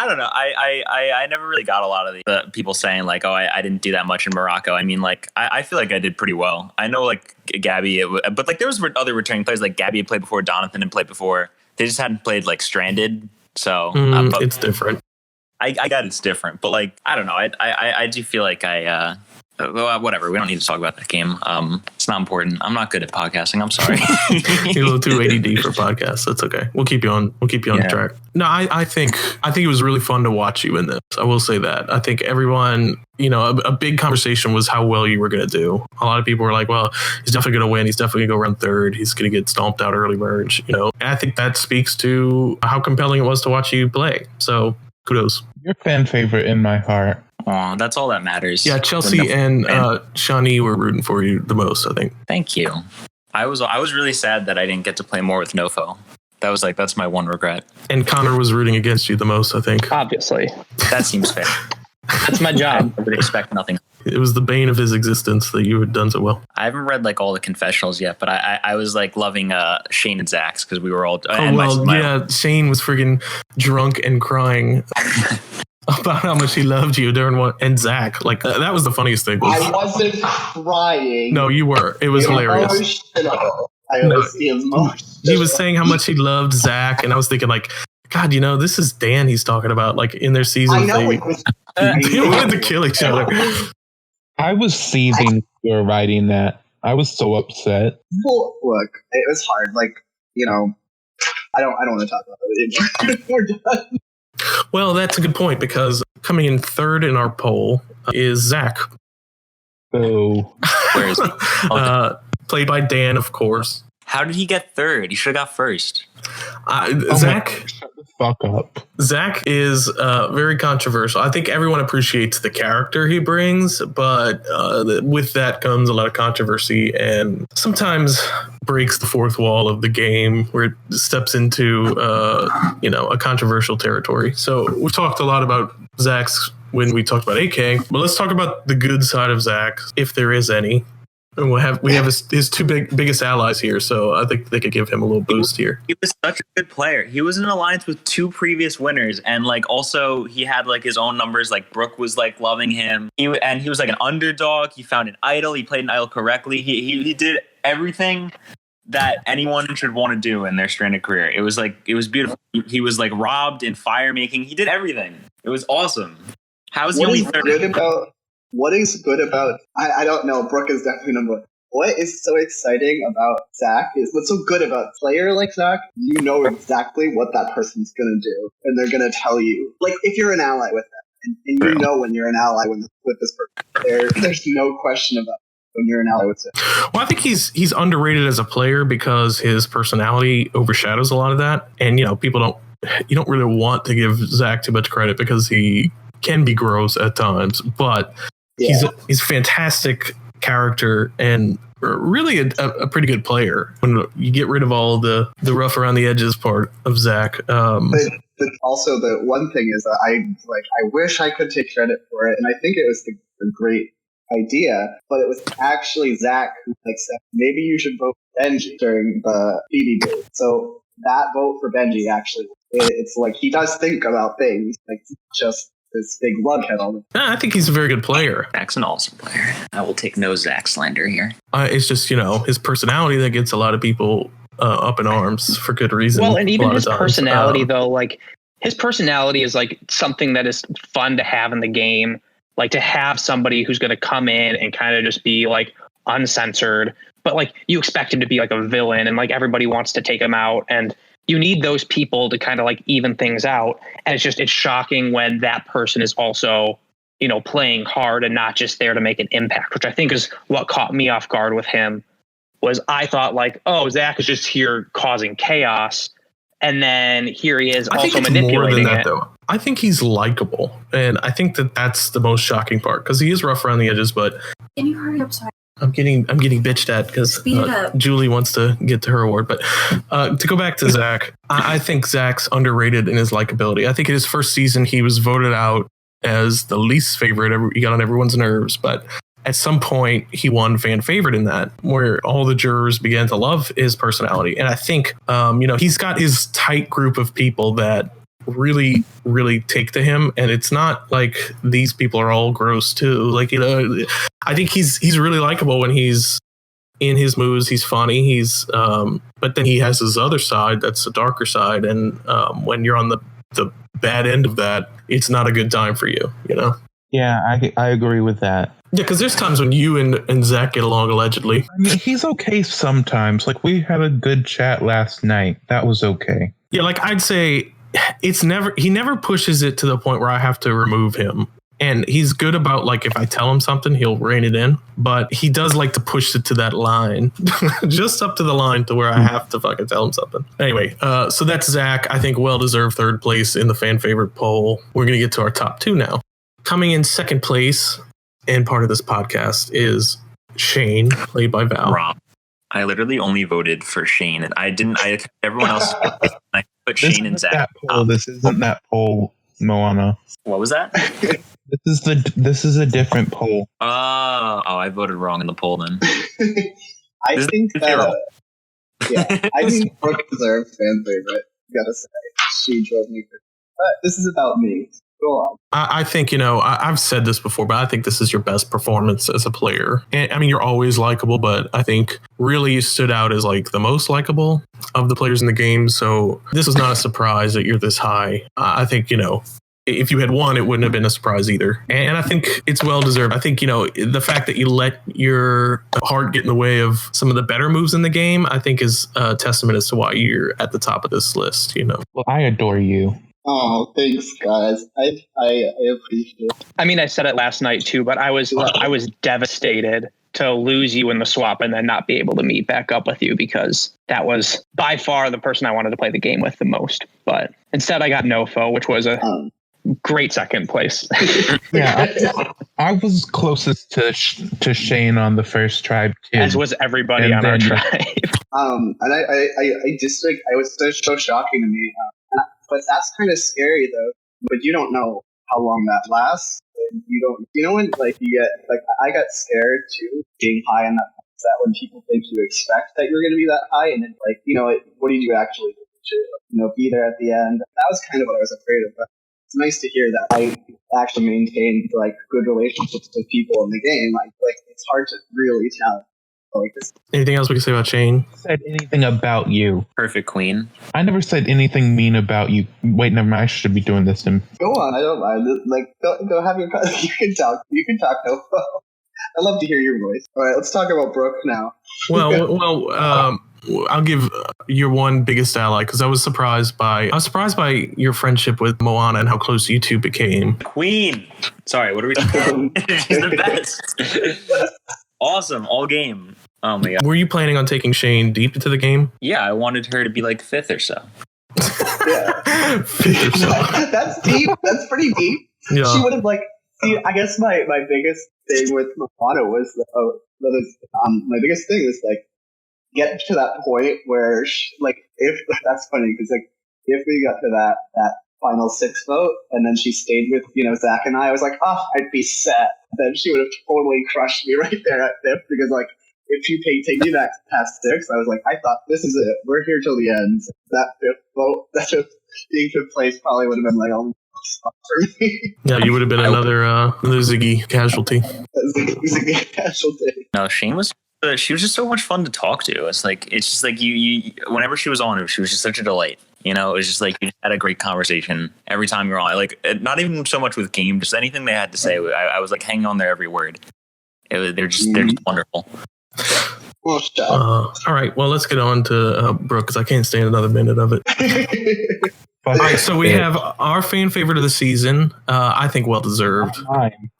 don't know. I never really got a lot of the people saying like, oh, I didn't do that much in Morocco. I mean, like, I feel like I did pretty well. I know, like, Gabby, but like there was other returning players, like Gabby had played before, Donathan had played before. They just hadn't played like Stranded. So it's different. I got it's different, but like, I don't know. I do feel like whatever. We don't need to talk about that game. It's not important. I'm not good at podcasting. I'm sorry. You're a little too ADD for podcasts. That's okay. We'll keep you on track. No, I think it was really fun to watch you in this. I will say that. I think everyone, you know, a big conversation was how well you were going to do. A lot of people were like, well, he's definitely going to win. He's definitely going to go around third. He's going to get stomped out early merge, you know. And I think that speaks to how compelling it was to watch you play. So kudos. You're a fan favorite in my heart. Aw, that's all that matters. Yeah, Chelsea and Shonee were rooting for you the most, I think. Thank you. I was really sad that I didn't get to play more with Nofo. That's my one regret. And Connor was rooting against you the most, I think. Obviously. That seems fair. That's my job. I would expect nothing. It was the bane of his existence that you had done so well. I haven't read like all the confessionals yet, but I was like loving Shane and Zach's, because we were all. Shane was freaking drunk and crying about how much he loved you during one, and Zach, like that was the funniest thing. I wasn't crying. No, you were. It was hilarious. He was saying how much he loved Zach, and I was thinking like, God, you know, this is Dan he's talking about. Like in their season, I know they wanted to kill each other. I was seething for writing that. I was so upset. Well, look, it was hard. Like, you know, I don't want to talk about it. We're done. Well, that's a good point, because coming in third in our poll is Zach. Oh, where is he? Played by Dan, of course. How did he get third? He should have got first. Zach, shut the fuck up. Zach is very controversial. I think everyone appreciates the character he brings, but with that comes a lot of controversy, and sometimes breaks the fourth wall of the game, where it steps into a controversial territory. So we've talked a lot about Zach's when we talked about AK, but let's talk about the good side of Zach, if there is any. And we have his two biggest allies here, so I think they could give him a little boost here. He was such a good player. He was in an alliance with two previous winners, and like also he had like his own numbers. Like Brooke was like loving him. He was like an underdog. He found an idol. He played an idol correctly. He did everything that anyone should want to do in their Stranded career. It was beautiful. He was like robbed in fire making. He did everything. It was awesome. How is he only third? What is good about, I don't know, Brooke is definitely number one. What is so exciting about Zach is, what's so good about a player like Zach, you know exactly what that person's going to do. And they're going to tell you, like, if you're an ally with them, and you know when you're an ally with this person, there's no question about when you're an ally with him. Well, I think he's underrated as a player because his personality overshadows a lot of that. And, you know, you don't really want to give Zach too much credit because he can be gross at times, but he's a fantastic character and really a pretty good player when you get rid of all the rough around the edges part of Zach. But also the one thing is that I wish I could take credit for it, and I think it was a great idea, but it was actually Zach who said maybe you should vote for Benji during the BB debate. So that vote for Benji actually, it's like he does think about things, like just this big lughead on him. I think he's a very good player. Zach's an awesome player. I will take no Zach slander here. It's just, you know, his personality that gets a lot of people up in arms for good reason. Well, and even his personality, though, like his personality is like something that is fun to have in the game. Like to have somebody who's going to come in and kind of just be like uncensored, but like you expect him to be like a villain and like everybody wants to take him out, and you need those people to kind of like even things out. And it's shocking when that person is also, you know, playing hard and not just there to make an impact, which I think is what caught me off guard with him. Was I thought like, oh, Zach is just here causing chaos, and then here he is also manipulating more than that, though. I think he's likable, and I think that that's the most shocking part because he is rough around the edges. But can you hurry up? Sorry, I'm getting bitched at because Julie wants to get to her award. But to go back to Zach, I think Zach's underrated in his likability. I think in his first season he was voted out as the least favorite. He got on everyone's nerves, but at some point he won fan favorite in that, where all the jurors began to love his personality. And I think, he's got his tight group of people that really, really take to him. And it's not like these people are all gross too. Like, I think he's really likable when he's in his moves. He's funny. But then he has his other side. That's the darker side. And when you're on the bad end of that, it's not a good time for you, you know? Yeah, I agree with that. Yeah, because there's times when you and Zach get along, allegedly. I mean, he's okay sometimes. Like, we had a good chat last night. That was okay. Yeah, like, I'd say he never pushes it to the point where I have to remove him. And he's good about, like, if I tell him something, he'll rein it in. But he does like to push it to that line. Just up to the line to where I have to fucking tell him something. Anyway, so that's Zach. I think well-deserved third place in the fan favorite poll. We're going to get to our top two now. Coming in second place, and part of this podcast, is Shane, played by Val. Rob. I literally only voted for Shane, and everyone else. I put Shane and Zach. This isn't that poll, Moana. What was that? This is a different poll. I voted wrong in the poll then. I think Brooke deserves fan favorite. Gotta say, she drove me crazy. But this is about me. Go on. I think, I've said this before, but I think this is your best performance as a player. And I mean, you're always likable, but I think really you stood out as like the most likable of the players in the game. So this is not a surprise that you're this high. I think, if you had won, it wouldn't have been a surprise either. And I think it's well deserved. I think, the fact that you let your heart get in the way of some of the better moves in the game, I think is a testament as to why you're at the top of this list, Well, I adore you. Oh, thanks, guys. I appreciate it. I mean, I said it last night too, but I was devastated to lose you in the swap and then not be able to meet back up with you, because that was by far the person I wanted to play the game with the most. But instead, I got Nofo, which was a great second place. Yeah, I was closest to Shane on the first tribe too, as was everybody on our tribe. And I just like, it was so shocking to me. But that's kind of scary though. But you don't know how long that lasts. And when like you get like, I got scared too being high in that when people think you expect that you're going to be that high, and then like what did you actually do? Be there at the end. That was kind of what I was afraid of. But it's nice to hear that I actually maintained like good relationships with people in the game. Like it's hard to really tell. Like this. Anything else we can say about Shane? Said anything about you? Perfect queen. I never said anything mean about you. Wait, never mind. I should be doing this. Go on. I don't mind. Like, go have your. You can talk. You can talk. No. I love to hear your voice. All right, let's talk about Brooke now. I'll give your one biggest ally, because I was surprised by your friendship with Moana and how close you two became. Queen. Sorry, what are we talking about? She's the best. Awesome, all game. Oh my god. Were you planning on taking Shane deep into the game? Yeah, I wanted her to be like fifth or so. Yeah. Fifth or so. That's deep. That's pretty deep. Yeah. She would have I guess my biggest thing with Moana was my biggest thing was like get to that point where if that's funny because like if we got to that final 6 vote and then she stayed with Zach and I was like, I'd be set. Then she would have totally crushed me right there at fifth, because like if she take me back past 6, I was like, I thought this is it. We're here till the end. That fifth vote, that just being fifth place probably would have been like spot for me. Yeah, you would have been another Ziggy casualty. Ziggy casualty. No, Shane was she was just so much fun to talk to. It's just like you whenever she was on, she was just such a delight. You know, it was just like you had a great conversation every time you're on. Like, not even so much with game, just anything they had to say. I was like hanging on their every word. They're just wonderful. Well, all right, well, let's get on to Brooke, because I can't stand another minute of it. All right, so we have our fan favorite of the season. I think well deserved.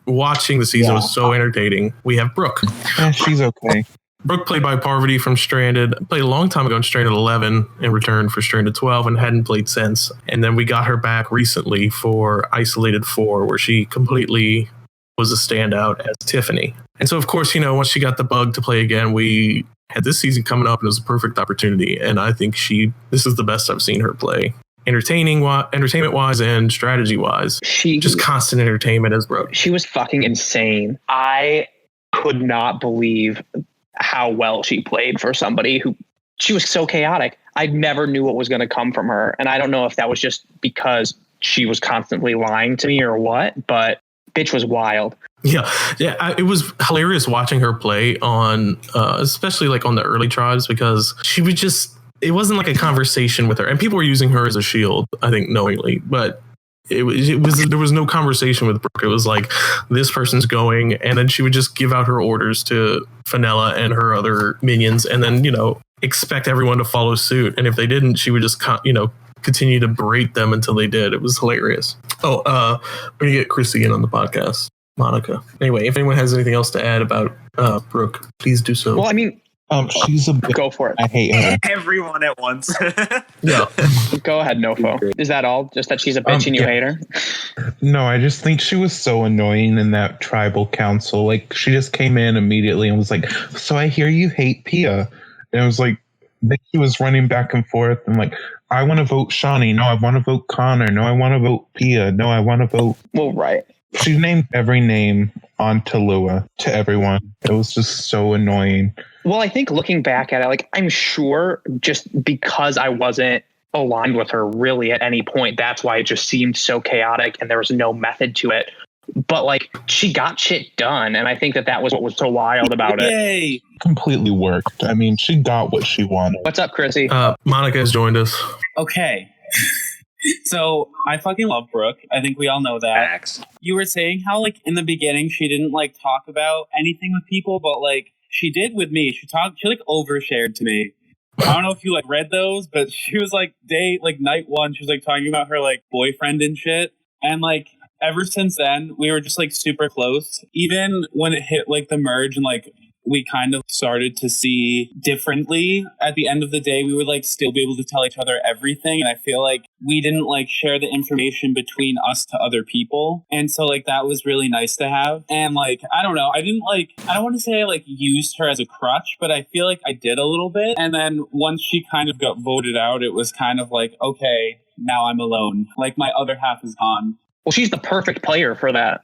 Watching the season was so entertaining. We have Brooke. Yeah, she's okay. Brooke, played by Parvati from Stranded, played a long time ago in Stranded 11 in return for Stranded 12 and hadn't played since. And then we got her back recently for Isolated 4, where she completely was a standout as Tiffany. And so, of course, you know, once she got the bug to play again, we had this season coming up and it was a perfect opportunity. And I think this is the best I've seen her play. Entertainment-wise and strategy-wise. Just constant entertainment as Brooke. She was fucking insane. I could not believe how well she played for somebody who she was so chaotic. I never knew what was going to come from her. And I don't know if that was just because she was constantly lying to me or what, but bitch was wild. Yeah. It was hilarious watching her play on, especially like on the early tribes, because she would it wasn't like a conversation with her, and people were using her as a shield, I think, knowingly, but there was no conversation with Brooke. It was like, this person's going, and then she would just give out her orders to Fenella and her other minions, and then, you know, expect everyone to follow suit. And if they didn't, she would just, you know, continue to berate them until they did. It was hilarious. Oh, we're gonna get Chrissy in on the podcast, Monika. Anyway, if anyone has anything else to add about Brooke, please do so. Well, I mean, she's a bitch. Go for it. I hate her. Everyone at once. Yeah. Go ahead, Nofo. Is that all? Just that she's a bitch and you hate her? No, I just think she was so annoying in that tribal council. Like, she just came in immediately and was like, so I hear you hate Pia. And I was like, she was running back and forth and like, I want to vote Shonee. No, I want to vote Connor. No, I want to vote Pia. No, I want to vote. Well, right. She named every name on Tallulah to everyone. It was just so annoying. Well, I think looking back at it, like, I'm sure just because I wasn't aligned with her really at any point, that's why it just seemed so chaotic and there was no method to it. But like, she got shit done. And I think that was what was so wild about it. Completely worked. I mean, she got what she wanted. What's up, Chrissy? Monika has joined us. Okay. So I fucking love Brooke. I think we all know that. Facts. You were saying how like in the beginning she didn't like talk about anything with people, but like she did with me. She like overshared to me. I don't know if you like read those, but she was like night one, she was like talking about her like boyfriend and shit. And like ever since then, we were just like super close. Even when it hit like the merge and like we kind of started to see differently. At the end of the day, we would like still be able to tell each other everything. And I feel like we didn't like share the information between us to other people. And so like that was really nice to have. And like, I don't know, I don't want to say I like used her as a crutch, but I feel like I did a little bit. And then once she kind of got voted out, it was kind of like, okay, now I'm alone. Like my other half is gone. Well, she's the perfect player for that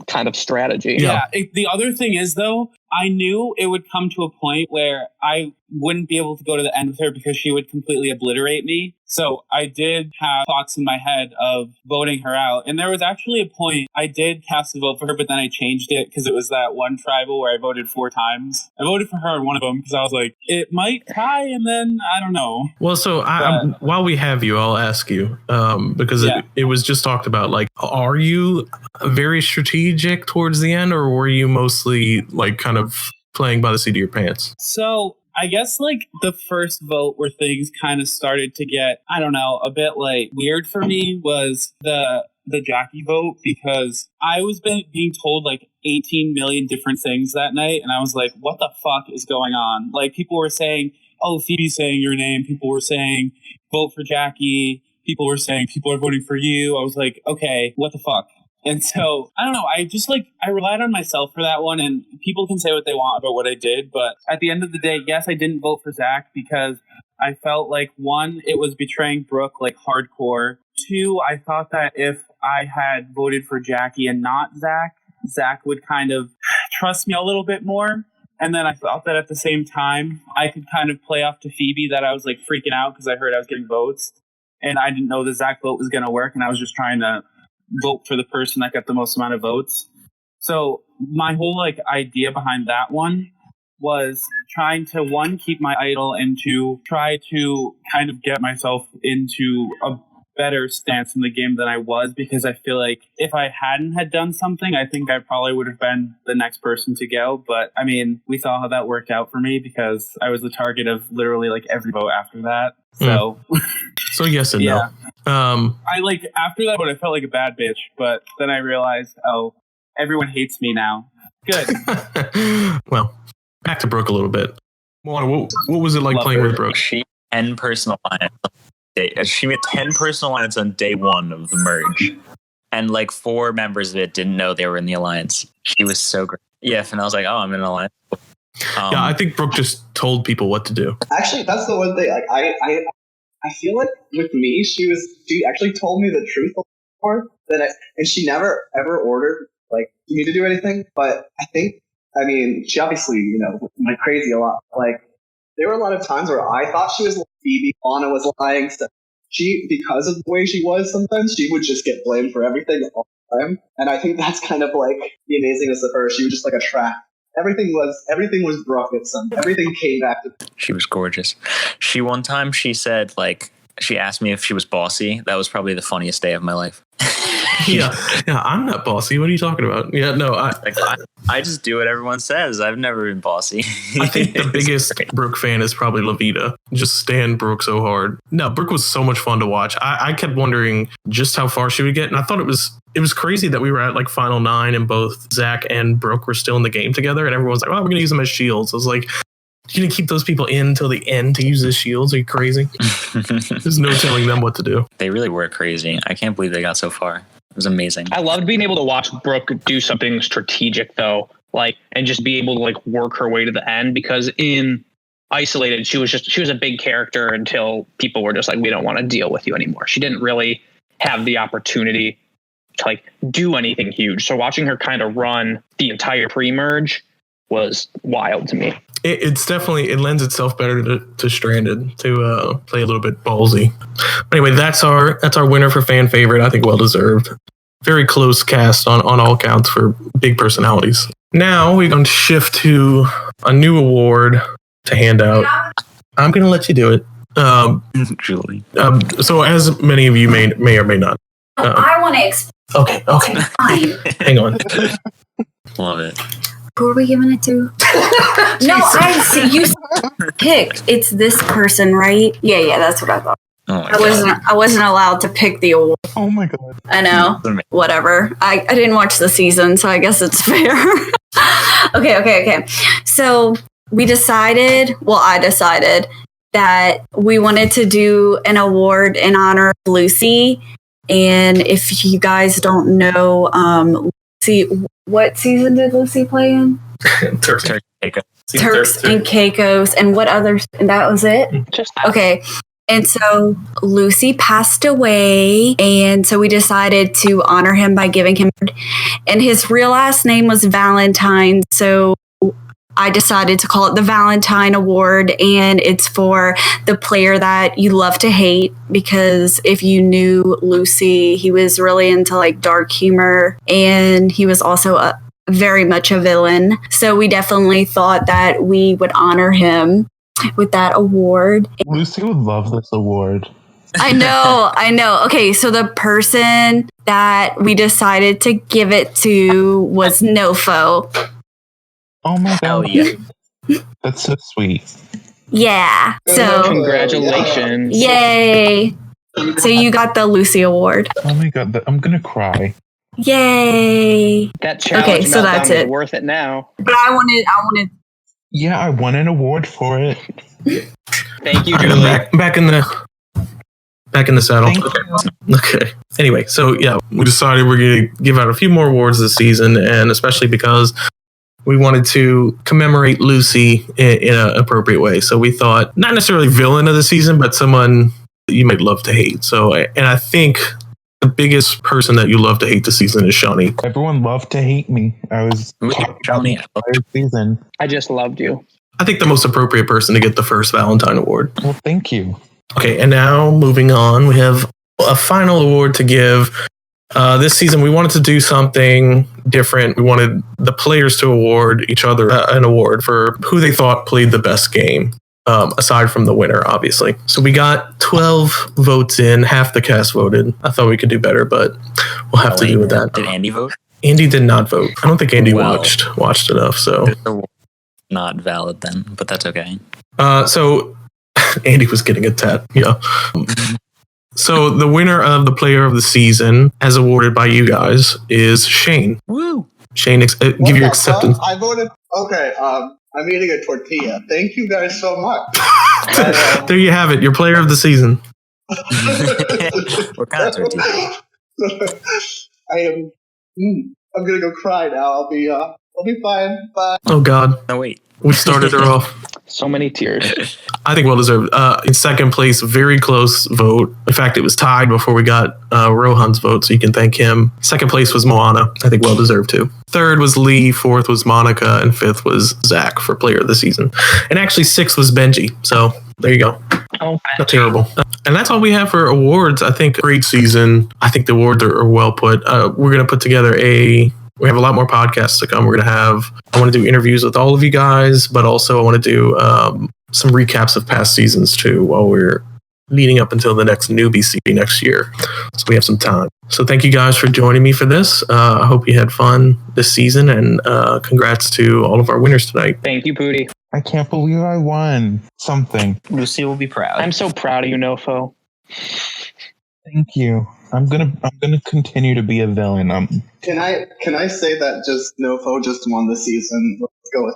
kind of strategy. Yeah. The other thing is, though, I knew it would come to a point where I wouldn't be able to go to the end with her because she would completely obliterate me. So I did have thoughts in my head of voting her out. And there was actually a point I did cast a vote for her, but then I changed it because it was that one tribal where I voted 4 times. I voted for her on one of them because I was like, it might tie, and then I don't know. Well, so while we have you, I'll ask you, because it was just talked about, like, are you very strategic towards the end, or were you mostly like kind of playing by the seat of your pants? So I guess like the first vote where things kind of started to get, I don't know, a bit like weird for me was the Jackie vote, because I was being told like 18 million different things that night. And I was like, what the fuck is going on? Like people were saying, oh, Phoebe's saying your name. People were saying, vote for Jackie. People were saying, people are voting for you. I was like, okay, what the fuck? And so, I don't know, I relied on myself for that one, and people can say what they want about what I did, but at the end of the day, yes, I didn't vote for Zach because I felt like, 1, it was betraying Brooke, like, hardcore. 2, I thought that if I had voted for Jackie and not Zach would kind of trust me a little bit more. And then I thought that at the same time, I could kind of play off to Phoebe that I was, like, freaking out because I heard I was getting votes, and I didn't know the Zach vote was going to work, and I was just trying to vote for the person that got the most amount of votes. So my whole like idea behind that one was trying to, one, keep my idol, and two, try to kind of get myself into a better stance in the game than I was, because I feel like if I hadn't had done something, I think I probably would have been the next person to go. But I mean, we saw how that worked out for me, because I was the target of literally like every vote after that. So, so yes and yeah. No. I like after that vote, I felt like a bad bitch, but then I realized, oh, everyone hates me now. Good. Well, back to Brooke a little bit. Moana, what was it like playing with Brooke? She 10 personal lines. She made 10 personal lines on day one of the merge, and like 4 members of it didn't know they were in the alliance. She was so great. Yeah, and I was like, oh, I'm in an alliance. Yeah, I think Brooke just told people what to do. Actually, that's the one thing. Like, I feel like with me, she actually told me the truth before and she never ever ordered like me to do anything. But I mean, she obviously went crazy a lot. Like, there were a lot of times where I thought she was like Phoebe, Moana was lying. So because of the way she was, sometimes she would just get blamed for everything all the time. And I think that's kind of like the amazingness of her. She was just like a trap. Everything was Brooke at some. Everything came back to. She was gorgeous. One time she said, like, she asked me if she was bossy. That was probably the funniest day of my life. yeah, I'm not bossy. What are you talking about? Yeah, no, I just do what everyone says. I've never been bossy. I think the biggest Brooke fan is probably Levita. Just stand Brooke so hard. No, Brooke was so much fun to watch. I kept wondering just how far she would get, and I thought it was crazy that we were at like final 9 and both Zach and Brooke were still in the game together, and everyone's like, "Oh, we're gonna use them as shields." I was like, "You're gonna keep those people in till the end to use as shields? Are you crazy?" There's no telling them what to do. They really were crazy. I can't believe they got so far. It was amazing. I loved being able to watch Brooke do something strategic, though, like, and just be able to like work her way to the end, because in Isolated, she was a big character until people were just like, we don't want to deal with you anymore. She didn't really have the opportunity to like do anything huge. So watching her kind of run the entire pre-merge was wild to me. It lends itself better to Stranded to play a little bit ballsy. But anyway, that's our winner for fan favorite. I think well deserved. Very close cast on all counts for big personalities. Now we're going to shift to a new award to hand out. I'm going to let you do it, Julie. So as many of you may or may not. I want to explain. Okay. Fine. Hang on. Love it. Who are we giving it to? No, I see. You picked. It's this person, right? Yeah, that's what I thought. Oh I wasn't allowed to pick the award. Oh my god. I know. Whatever. I didn't watch the season, so I guess it's fair. Okay. So I decided that we wanted to do an award in honor of Lucy. And if you guys don't know, Lucy, what season did Lucy play in? Turks and Caicos. And what others? And that was it? Okay. And so Lucy passed away, and so we decided to honor him by giving him, and his real last name was Valentine, so I decided to call it the Valentine Award, and it's for the player that you love to hate, because if you knew Lucy, he was really into like dark humor, and he was also very much a villain. So we definitely thought that we would honor him with that award. Lucy would love this award. I know. Okay, so the person that we decided to give it to was Nofo. Oh my god. Yeah. That's so sweet. Yeah. So congratulations. Yay. So you got the Lucy award. Oh my god, I'm gonna cry. Yay. That challenge okay, so that's it. Worth it now. But I wanted Yeah, I won an award for it. Thank you, Julie. Back in the saddle. Okay. Anyway, so yeah, we decided we're going to give out a few more awards this season, and especially because we wanted to commemorate Lucy in an appropriate way. So we thought not necessarily villain of the season, but someone you might love to hate. So, and I think the biggest person that you love to hate this season is Shonee. Everyone loved to hate me. I was Shonee. Season. I just loved you. I think the most appropriate person to get the first Valentine Award. Well, thank you. Okay, and now moving on, we have a final award to give This season, we wanted to do something different. We wanted the players to award each other an award for who they thought played the best game, aside from the winner, obviously. So we got 12 votes in. Half the cast voted. I thought we could do better, but we'll have to do with that. Did Andy vote? Andy did not vote. I don't think Andy watched enough. So not valid then, but that's okay. So Andy was getting a tat. Yeah. So the winner of the player of the season, as awarded by you guys, is Shane. Woo! Shane, give your acceptance. I voted. Okay. I'm eating a tortilla. Thank you guys so much. There you have it. Your player of the season. What kind of tortilla? I'm gonna go cry now. I'll be fine. Bye. Oh God. No, wait. We started her off. So many tears. I think well deserved. In second place, very close vote. In fact, it was tied before we got Rohan's vote, so you can thank him. Second place was Moana. I think well deserved too. Third was Lee. Fourth was Monika, and fifth was Zach for player of the season. And actually, sixth was Benji. So there you go. Oh, not terrible. And that's all we have for awards. I think great season. I think the awards are well put. We're gonna put together we have a lot more podcasts to come. I want to do interviews with all of you guys, but also I want to do some recaps of past seasons too while we're leading up until the next newbie CP next year. So we have some time. So thank you guys for joining me for this. I hope you had fun this season, and congrats to all of our winners tonight. Thank you, Poody. I can't believe I won something. Lucy will be proud. I'm so proud of you, Nofo. Thank you. I'm gonna continue to be a villain. Can I say that just Nofo just won the season? Let's go with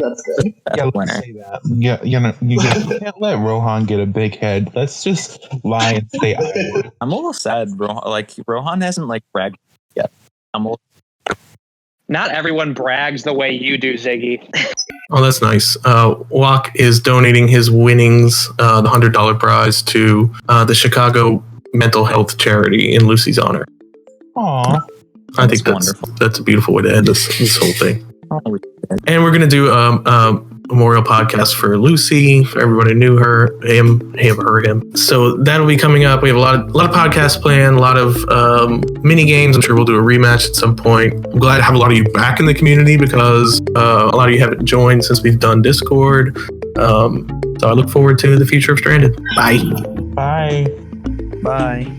that's good. Yeah, let's say that. Yeah, you can't let Rohan get a big head. Let's just lie and say I won. I'm a little sad. Rohan hasn't bragged yet. Not everyone brags the way you do, Ziggy. Oh, that's nice. Wok is donating his winnings, the $100 prize, to the Chicago mental health charity in Lucy's honor. Aww. I think that's a beautiful way to end this whole thing. And we're going to do a memorial podcast for Lucy, for everybody who knew her, him. So that'll be coming up. We have a lot of podcasts planned, a lot of mini games. I'm sure we'll do a rematch at some point. I'm glad to have a lot of you back in the community because a lot of you haven't joined since we've done Discord. So I look forward to the future of Stranded. Bye. Bye. Bye.